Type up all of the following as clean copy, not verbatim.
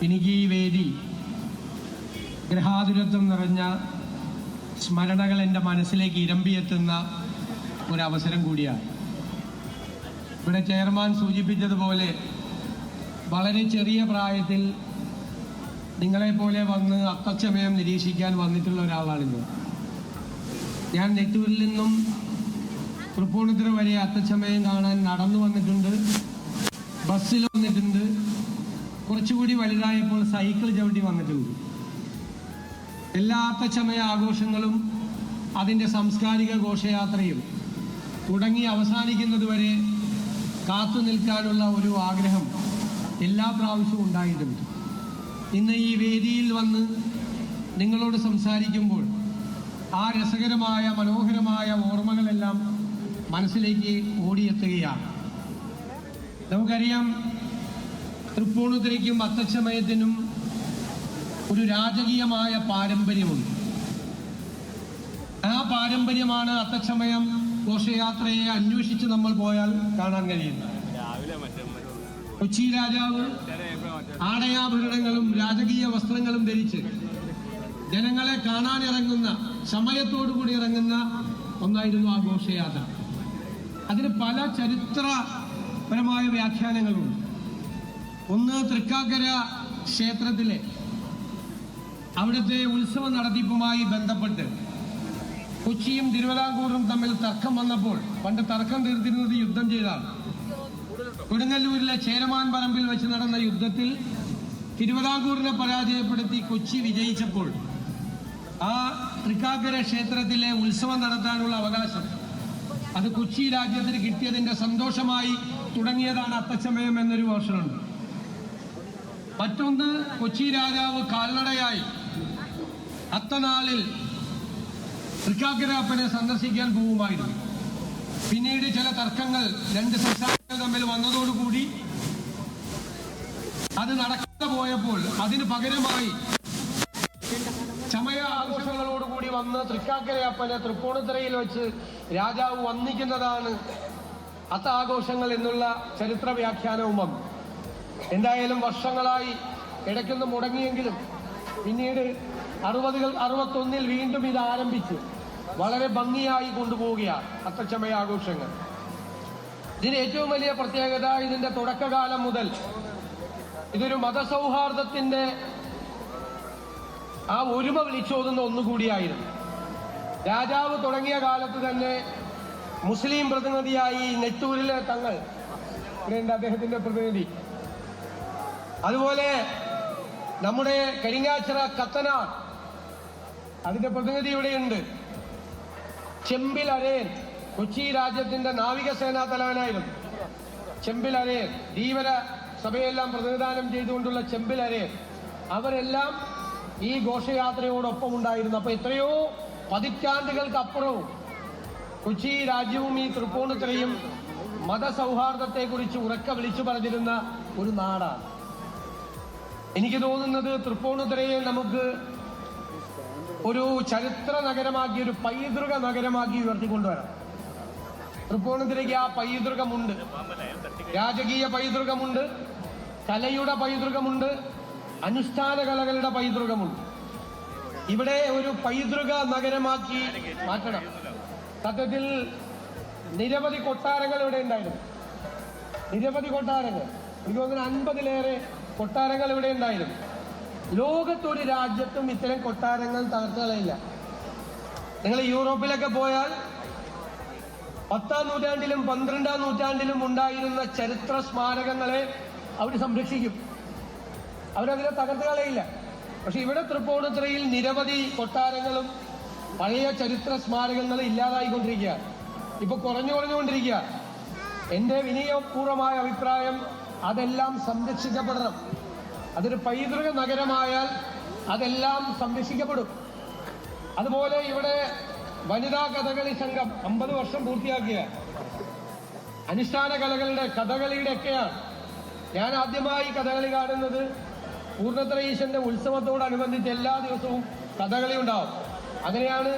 എനിക്ക് ഈ വേദി ഗ്രഹാതുരത്വം നിറഞ്ഞ സ്മരണകൾ എൻ്റെ മനസ്സിലേക്ക് ഇരമ്പിയെത്തുന്ന ഒരവസരം കൂടിയാണ്. ഇവിടെ ചെയർമാൻ സൂചിപ്പിച്ചതുപോലെ വളരെ ചെറിയ പ്രായത്തിൽ നിങ്ങളെപ്പോലെ വന്ന് അത്തച്ചമയം നിരീക്ഷിക്കാൻ വന്നിട്ടുള്ള ഒരാളാണിത്. ഞാൻ നെട്ടൂരിൽ നിന്നും തൃപ്പൂണിത്തുറ വരെ അത്തച്ചമയം കാണാൻ നടന്നു വന്നിട്ടുണ്ട്, ബസ്സിൽ വന്നിട്ടുണ്ട്, കുറച്ചുകൂടി വലുതായപ്പോൾ സൈക്കിൾ ചവിട്ടി വന്നിട്ടുണ്ട്. എല്ലാ അത്തച്ചമയ ആഘോഷങ്ങളും അതിൻ്റെ സാംസ്കാരിക ഘോഷയാത്രയും തുടങ്ങി അവസാനിക്കുന്നതുവരെ കാത്തു നിൽക്കാനുള്ള ഒരു ആഗ്രഹം എല്ലാ പ്രാവശ്യവും ഉണ്ടായിട്ടുണ്ട്. ഇന്ന് ഈ വേദിയിൽ വന്ന് നിങ്ങളോട് സംസാരിക്കുമ്പോൾ ആ രസകരമായ മനോഹരമായ ഓർമ്മകളെല്ലാം മനസ്സിലേക്ക് ഓടിയെത്തുകയാണ്. നമുക്കറിയാം, തൃപ്പൂണിത്തുറയ്ക്കും അത്തച്ചമയത്തിനും ഒരു രാജകീയമായ പാരമ്പര്യമുണ്ട്. ആ പാരമ്പര്യമാണ് അത്തച്ചമയം ഘോഷയാത്രയെ അന്വേഷിച്ച് നമ്മൾ പോയാൽ കാണാൻ കഴിയുന്നത്. കൊച്ചി രാജാവ് ആടയാഭരണങ്ങളും രാജകീയ വസ്ത്രങ്ങളും ധരിച്ച് ജനങ്ങളെ കാണാനിറങ്ങുന്ന, സമയത്തോടുകൂടി ഇറങ്ങുന്ന ഒന്നായിരുന്നു ആ ഘോഷയാത്ര. അതിന് പല ചരിത്രപരമായ വ്യാഖ്യാനങ്ങളുണ്ട്. ഒന്ന്, തൃക്കാക്കര ക്ഷേത്രത്തിലെ അവിടുത്തെ ഉത്സവ നടത്തിപ്പുമായി ബന്ധപ്പെട്ട് കൊച്ചിയും തിരുവിതാംകൂറും തമ്മിൽ തർക്കം വന്നപ്പോൾ, പണ്ട് തർക്കം തീർത്തിരുന്നത് യുദ്ധം ചെയ്താണ്. കൊടുങ്ങല്ലൂരിലെ ചേരമാൻ പറമ്പിൽ വെച്ച് നടന്ന യുദ്ധത്തിൽ തിരുവിതാംകൂറിനെ പരാജയപ്പെടുത്തി കൊച്ചി വിജയിച്ചപ്പോൾ ആ തൃക്കാക്കര ക്ഷേത്രത്തിലെ ഉത്സവം നടത്താനുള്ള അവകാശം അത് കൊച്ചി രാജ്യത്തിന് കിട്ടിയതിന്റെ സന്തോഷമായി തുടങ്ങിയതാണ് അത്തച്ചമയം എന്നൊരു വേർഷനുണ്ട്. മറ്റൊന്ന്, കൊച്ചി രാജാവ് കാൽനടയായി അത്തനാളിൽ തൃക്കാക്കരപ്പനെ സന്ദർശിക്കാൻ പോകുമായിരുന്നു. പിന്നീട് ചില തർക്കങ്ങൾ രണ്ട് സംസ്ഥാനങ്ങൾ തമ്മിൽ വന്നതോടുകൂടി അത് നടക്കാതെ പോയപ്പോൾ അതിന് പകരമായി ചമയ ആഘോഷങ്ങളോടുകൂടി വന്ന് തൃക്കാക്കരയപ്പനെ തൃപ്പൂണിത്തുറയിൽ വെച്ച് രാജാവ് വന്ദിക്കുന്നതാണ് അത്താഘോഷങ്ങൾ എന്നുള്ള ചരിത്ര വ്യാഖ്യാനവും വന്നു. എന്തായാലും വർഷങ്ങളായി ഇടയ്ക്കൊന്ന് മുടങ്ങിയെങ്കിലും പിന്നീട് 61 വീണ്ടും ഇത് ആരംഭിച്ചു വളരെ ഭംഗിയായി കൊണ്ടുപോവുകയാണ് അത്തച്ചമയ ആഘോഷങ്ങൾ. ഇതിന് ഏറ്റവും വലിയ പ്രത്യേകത, ഇതിന്റെ തുടക്കകാലം മുതൽ ഇതൊരു മതസൗഹാർദ്ദത്തിന്റെ ആ ഒരുമ വിളിച്ചോതുന്ന ഒന്നുകൂടിയായിരുന്നു. രാജാവ് തുടങ്ങിയ കാലത്ത് തന്നെ മുസ്ലിം പ്രതിനിധിയായി നെട്ടൂരിലെ തങ്ങൾ ഇവിടെയുണ്ട്, അദ്ദേഹത്തിന്റെ പ്രതിനിധി. അതുപോലെ നമ്മുടെ കരിങ്ങാച്ചിറ കത്തനാർ, അതിന്റെ പ്രതിനിധി ഇവിടെയുണ്ട്. ചെമ്പിൽ അരയൻ, കൊച്ചി രാജ്യത്തിന്റെ നാവികസേനാ തലവനായിരുന്നു ചെമ്പിൽ അരയൻ. ധീവര സഭയെല്ലാം പ്രതിനിധാനം ചെയ്തുകൊണ്ടുള്ള ചെമ്പിൽ അരയൻ, അവരെല്ലാം ഈ ഘോഷയാത്രയോടൊപ്പം ഉണ്ടായിരുന്നു. അപ്പൊ എത്രയോ പതിറ്റാണ്ടുകൾക്കപ്പുറവും കൊച്ചി രാജ്യവും ഈ തൃപ്പൂണിത്തുറയും മതസൗഹാർദ്ദത്തെക്കുറിച്ച് ഉറക്കെ വിളിച്ചു പറഞ്ഞിരുന്ന ഒരു നാടാണ്. എനിക്ക് തോന്നുന്നത് തൃപ്പൂണിത്തുറയെ നമുക്ക് ഒരു ചരിത്ര നഗരമാക്കി, ഒരു പൈതൃക നഗരമാക്കി ഉയർത്തിക്കൊണ്ടുവരാം. തൃപ്പൂണിത്തുറയ്ക്ക് ആ പൈതൃകമുണ്ട്, രാജകീയ പൈതൃകമുണ്ട്, കലയുടെ പൈതൃകമുണ്ട്, അനുഷ്ഠാന കലകളുടെ പൈതൃകമുണ്ട്. ഇവിടെ ഒരു പൈതൃക നഗരമാക്കി മാറ്റണം. സത്യത്തിൽ നിരവധി കൊട്ടാരങ്ങൾ ഇവിടെ ഉണ്ടായിരുന്നു, നിരവധി കൊട്ടാരങ്ങൾ. എനിക്ക് തോന്നുന്നു 50-ലേറെ കൊട്ടാരങ്ങൾ ഇവിടെ ഉണ്ടായിരുന്നു. ലോകത്തൊരു രാജ്യത്തും ഇത്തരം കൊട്ടാരങ്ങൾ തകർത്തുകളയില്ല. നിങ്ങൾ യൂറോപ്പിലൊക്കെ പോയാൽ 10-ാം നൂറ്റാണ്ടിലും 12-ാം നൂറ്റാണ്ടിലും ഉണ്ടായിരുന്ന ചരിത്ര സ്മാരകങ്ങളെ അവർ സംരക്ഷിക്കും, അവരതിനെ തകർത്തുകളയില്ല. പക്ഷെ ഇവിടെ തൃപ്പൂണിത്തുറയിൽ നിരവധി കൊട്ടാരങ്ങളും പഴയ ചരിത്ര സ്മാരകങ്ങളും ഇല്ലാതായിക്കൊണ്ടിരിക്കുക, ഇപ്പൊ കുറഞ്ഞുകൊണ്ടിരിക്കുക. എന്റെ വിനയപൂർവമായ അഭിപ്രായം, അതെല്ലാം സംരക്ഷിക്കപ്പെടണം. അതൊരു പൈതൃക നഗരമായാൽ അതെല്ലാം സംരക്ഷിക്കപ്പെടും. അതുപോലെ ഇവിടെ വനിതാ കഥകളി സംഘം 50 വർഷം പൂർത്തിയാക്കിയ അനുഷ്ഠാന കലകളുടെ കഥകളിയുടെ ഒക്കെയാണ്. ഞാൻ ആദ്യമായി കഥകളി കാണുന്നത് പൂർണ്ണത്ര ഈശ്വരന്റെ ഉത്സവത്തോടനുബന്ധിച്ച് എല്ലാ ദിവസവും കഥകളി ഉണ്ടാവും. അങ്ങനെയാണ്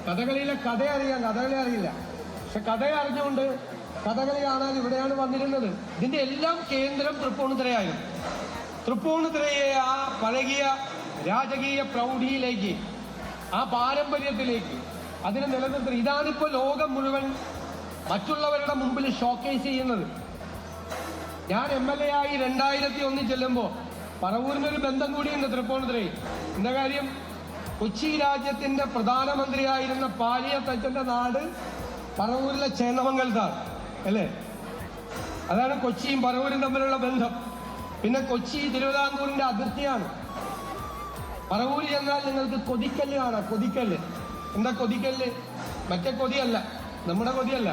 കഥകളിയിലെ കഥ അറിയാം, കഥകളി അറിയില്ല, പക്ഷെ കഥ അറിഞ്ഞുകൊണ്ട് കഥകളി കാണാൻ ഇവിടെയാണ് വന്നിരുന്നത്. ഇതിന്റെ എല്ലാം കേന്ദ്രം തൃപ്പൂണിത്തുറയായിരുന്നു. തൃപ്പൂണിത്തുറയെ ആ പഴകിയ രാജകീയ പ്രൗഢിയിലേക്ക്, ആ പാരമ്പര്യത്തിലേക്ക് അതിനെ നിലനിർത്തുന്നത്. ഇതാണിപ്പോ ലോകം മുഴുവൻ മറ്റുള്ളവരുടെ മുമ്പിൽ ഷോക്കേസ് ചെയ്യുന്നത്. ഞാൻ MLA ആയി 2001 ചെല്ലുമ്പോൾ പറവൂരിനൊരു ബന്ധം കൂടിയുണ്ട് തൃപ്പൂണിത്തുറയിൽ. എന്താ കാര്യം? കൊച്ചി രാജ്യത്തിന്റെ പ്രധാനമന്ത്രിയായിരുന്ന പാലിയത്തച്ഛന്റെ നാട് പറവൂരിലെ ചേന്നമംഗലത്താണ്, അല്ലേ? അതാണ് കൊച്ചിയും പറവൂരും തമ്മിലുള്ള ബന്ധം. പിന്നെ കൊച്ചി തിരുവിതാംകൂറിന്റെ അതിർത്തിയാണ്. പറവൂര് ചെന്നാൽ നിങ്ങൾക്ക് കൊതിക്കല്ല് കാണാം. കൊതിക്കല്ല്. എന്താ കൊതിക്കല്ല്? മറ്റേ കൊതിയല്ല, നമ്മുടെ കൊതിയല്ല.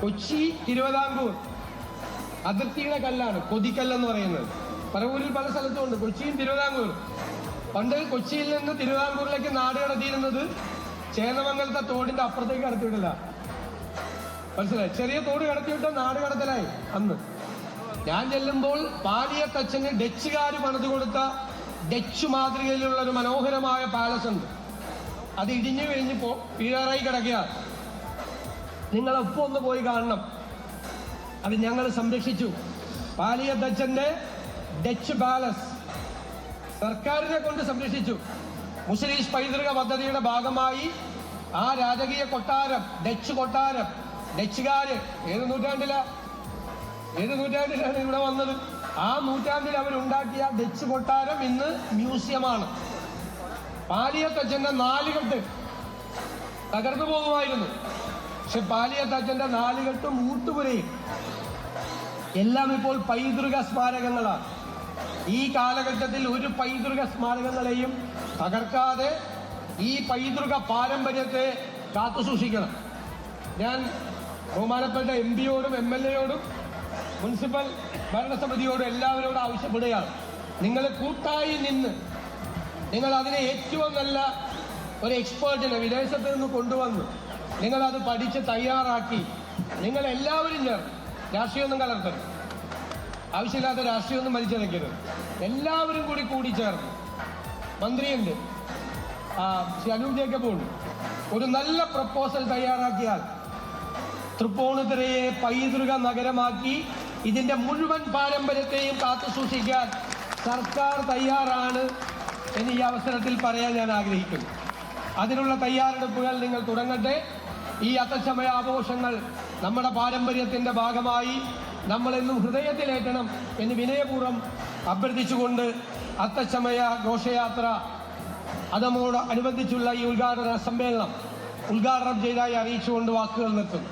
കൊച്ചി തിരുവിതാംകൂർ അതിർത്തിയുടെ കല്ലാണ് കൊതിക്കല്ലെന്ന് പറയുന്നത്. പറവൂരിൽ പല സ്ഥലത്തും ഉണ്ട്. കൊച്ചിയും തിരുവിതാംകൂർ. പണ്ട് കൊച്ചിയിൽ നിന്ന് തിരുവിതാംകൂറിലേക്ക് നാട് കടത്തിയിരുന്നത് ചേന്നമംഗലത്തെ തോടിന്റെ അപ്പുറത്തേക്ക് കടത്തിവിടില്ല. മനസ്സിലായി? ചെറിയ തോട് കടത്തിവിട്ട നാട് കടത്തലായി അന്ന്. ഞാൻ ചെല്ലുമ്പോൾ പാലിയത്തച്ഛന് ഡച്ചുകാര് പണിതു കൊടുത്ത ഡച്ച് മാതൃകയിലുള്ള ഒരു മനോഹരമായ പാലസ് ഉണ്ട്. അത് ഇടിഞ്ഞു കഴിഞ്ഞപ്പോ വീഴാറായി കിടക്കുക. നിങ്ങളൊപ്പം ഒന്ന് പോയി കാണണം. അത് ഞങ്ങൾ സംരക്ഷിച്ചു. പാലിയത്തച്ഛന്റെ ഡച്ച് പാലസ് സർക്കാരിനെ കൊണ്ട് സംരക്ഷിച്ചു. മുസ്ലിം പൈതൃക പദ്ധതിയുടെ ഭാഗമായി ആ രാജകീയ കൊട്ടാരം, ഡച്ച് കൊട്ടാരം, ഡച്ചുകാര് ഏത് നൂറ്റാണ്ടിലാണ് ഇവിടെ വന്നത്? ആ നൂറ്റാണ്ടിൽ അവരുണ്ടാക്കിയ ഡച്ച് കൊട്ടാരം ഇന്ന് മ്യൂസിയമാണ്. പാലിയത്തച്ഛന്റെ 4 കെട്ട് തകർന്നു പോകുമായിരുന്നു. പക്ഷെ പാലിയത്തച്ഛന്റെ 4 കെട്ടും ഊട്ടുപുരയും എല്ലാം ഇപ്പോൾ പൈതൃക സ്മാരകങ്ങളാണ്. ഈ കാലഘട്ടത്തിൽ ഒരു പൈതൃക സ്മാരകങ്ങളെയും തകർക്കാതെ ഈ പൈതൃക പാരമ്പര്യത്തെ കാത്തുസൂക്ഷിക്കണം. ഞാൻ ബഹുമാനപ്പെട്ട MP യോടും MLA യോടും മുനിസിപ്പൽ ഭരണസമിതിയോടും എല്ലാവരോടും ആവശ്യപ്പെടുകയാണ്. നിങ്ങൾ കൂട്ടായി നിന്ന് നിങ്ങൾ അതിനെ ഏറ്റവും നല്ല ഒരു എക്സ്പേർട്ടിനെ വിദേശത്ത് നിന്ന് കൊണ്ടുവന്ന് നിങ്ങളത് പഠിച്ച് തയ്യാറാക്കി നിങ്ങൾ എല്ലാവരും ചേർന്ന്, രാഷ്ട്രീയമൊന്നും കലർത്തരുത്, ആവശ്യമില്ലാത്ത രാഷ്ട്രീയമൊന്നും വലിച്ചെടുക്കരുത്, എല്ലാവരും കൂടി ചേർന്ന്, മന്ത്രിയുണ്ട്, അനൂപ് ജേക്കബുണ്ട്, ഒരു നല്ല പ്രപ്പോസൽ തയ്യാറാക്കിയാൽ തൃപ്പൂണിത്തുറയെ പൈതൃക നഗരമാക്കി ഇതിന്റെ മുഴുവൻ പാരമ്പര്യത്തെയും കാത്തുസൂക്ഷിക്കാൻ സർക്കാർ തയ്യാറാണ് എന്ന് ഈ അവസരത്തിൽ പറയാൻ ഞാൻ ആഗ്രഹിക്കുന്നു. അതിനുള്ള തയ്യാറെടുപ്പുകൾ നിങ്ങൾ തുടങ്ങട്ടെ. ഈ അത്തച്ചമയ ആഘോഷങ്ങൾ നമ്മുടെ പാരമ്പര്യത്തിന്റെ ഭാഗമായി നമ്മളെന്നും ഹൃദയത്തിലേറ്റണം എന്ന് വിനയപൂർവ്വം അഭ്യർത്ഥിച്ചുകൊണ്ട് അത്തച്ചമയ ഘോഷയാത്ര അതോടനുബന്ധിച്ചുള്ള ഈ ഉദ്ഘാടന സമ്മേളനം ഉദ്ഘാടനം ചെയ്തതായി അറിയിച്ചുകൊണ്ട് വാക്കുകൾ നിർത്തുന്നു.